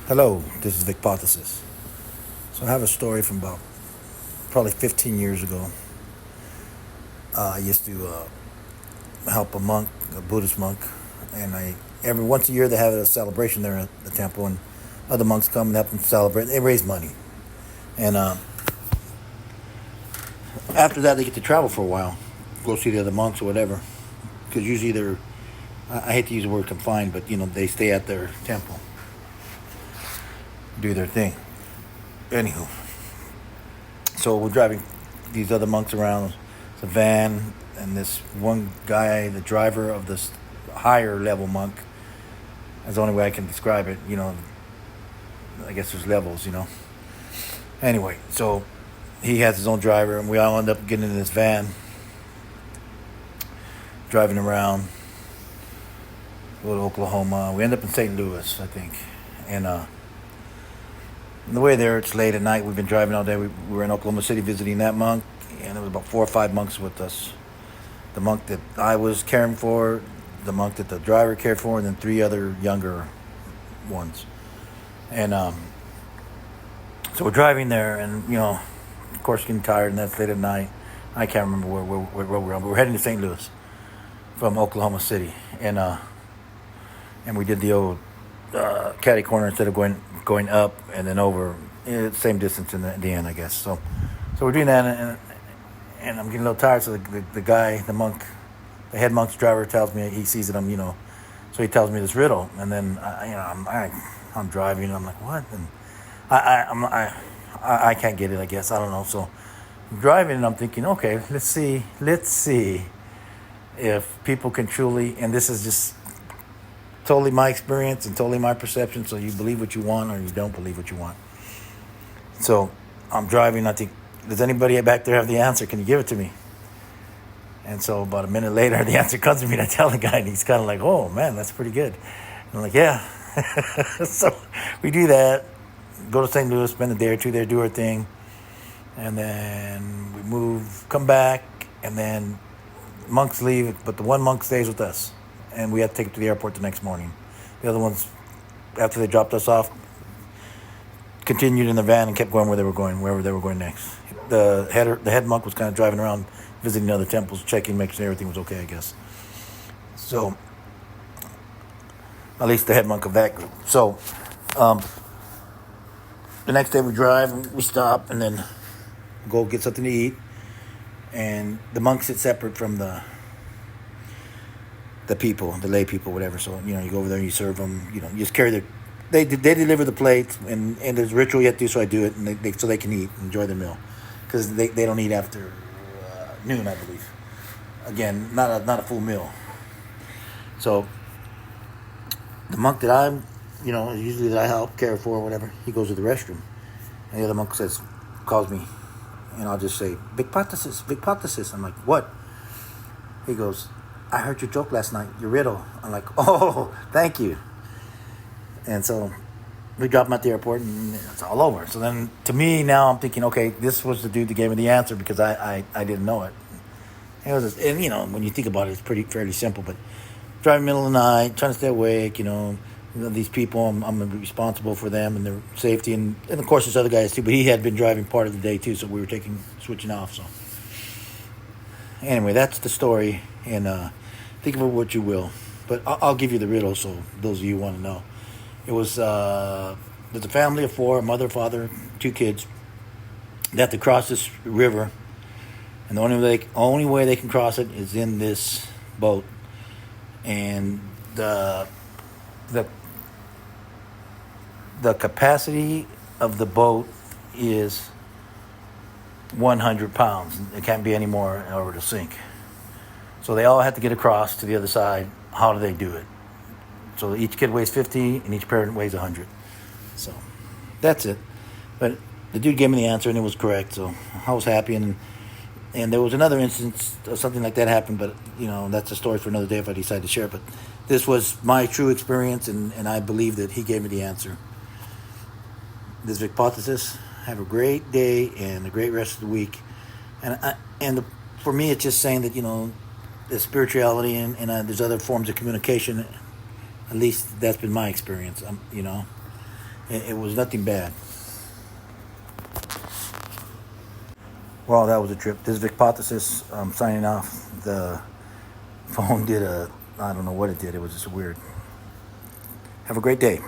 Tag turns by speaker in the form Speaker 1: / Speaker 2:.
Speaker 1: Hello, this is Vicpothesis. So I have a story from about probably 15 years ago. I used to help a monk, a Buddhist monk, and I every once a year they have a celebration there at the temple, and other monks come and help them celebrate. They raise money, and after that they get to travel for a while, go see the other monks or whatever. Because usually I hate to use the word confined, but they stay at their temple, do their thing. Anywho, so we're driving these other monks around. It's a van, and this one guy, the driver of this higher level monk, that's the only way I can describe it. I guess there's levels. Anyway, so he has his own driver, and we all end up getting in this van, driving around, go to Oklahoma. We end up in St. Louis, I think, and on the way there, it's late at night. We've been driving all day. We were in Oklahoma City visiting that monk, and there was about 4 or 5 monks with us. The monk that I was caring for, the monk that the driver cared for, and then 3 other younger ones. And so we're driving there, and of course, getting tired, and that's late at night. I can't remember where we're on, but we're heading to St. Louis from Oklahoma City, and we did the old catty corner instead of going up and then over. Same distance in the end, I guess. So we're doing that, and I'm getting a little tired. So the guy, the monk, the head monk's driver tells me he sees that so he tells me this riddle, and then I'm driving, and I'm like, what? And I can't get it. I guess I don't know. So I'm driving, and I'm thinking, okay, let's see if people can truly, and this is just totally my experience and totally my perception. So you believe what you want or you don't believe what you want. So I'm driving. I think, does anybody back there have the answer? Can you give it to me? And so about a minute later, the answer comes to me, and I tell the guy, and he's kind of like, oh, man, that's pretty good. And I'm like, yeah. So we do that, go to St. Louis, spend a day or two there, do our thing. And then we move, come back, and then monks leave, but the one monk stays with us. And we have to take it to the airport the next morning. The other ones, after they dropped us off, continued in the van and kept going wherever they were going next. The head monk was kind of driving around, visiting other temples, checking, making sure everything was okay, I guess. So, at least the head monk of that group. So, the next day we drive, and we stop, and then go get something to eat. And the monks sit separate from the people, the lay people, whatever. So, you go over there and you serve them. You just carry they deliver the plates, and there's a ritual you have to do, so I do it, and so they can eat, enjoy their meal, because they don't eat after noon, I believe. Again, not a full meal. So the monk that usually that I help care for or whatever, he goes to the restroom, and the other monk calls me, and I'll just say, Vicpothesis. I'm like, what? He goes, I heard your joke last night, your riddle. I'm like, oh, thank you. And so we drop him at the airport, and it's all over. So then, to me, now I'm thinking, okay, this was the dude that gave me the answer, because I didn't know it. And when you think about it, it's fairly simple. But driving middle of the night, trying to stay awake, these people, I'm responsible for them and their safety, and of course there's other guys too. But he had been driving part of the day too, so we were switching off. So anyway, that's the story, and think of it what you will. But I'll give you the riddle, so those of you who want to know. It was there's a family of 4, a mother, father, 2 kids. They have to cross this river, and the only way they can cross it is in this boat. And the capacity of the boat is 100 pounds. It can't be any more in order to sink. So they all have to get across to the other side. How do they do it? So each kid weighs 50, and each parent weighs 100. So that's it. But the dude gave me the answer, and it was correct. So I was happy. And there was another instance of something like that happened, but that's a story for another day if I decide to share it. But this was my true experience, and I believe that he gave me the answer. This is Vicpothesis. Have a great day and a great rest of the week. For me, it's just saying that the spirituality and there's other forms of communication. At least that's been my experience. It was nothing bad. Well, that was a trip. This is Vicpothesis. I'm signing off. The phone did I don't know what it did. It was just weird. Have a great day.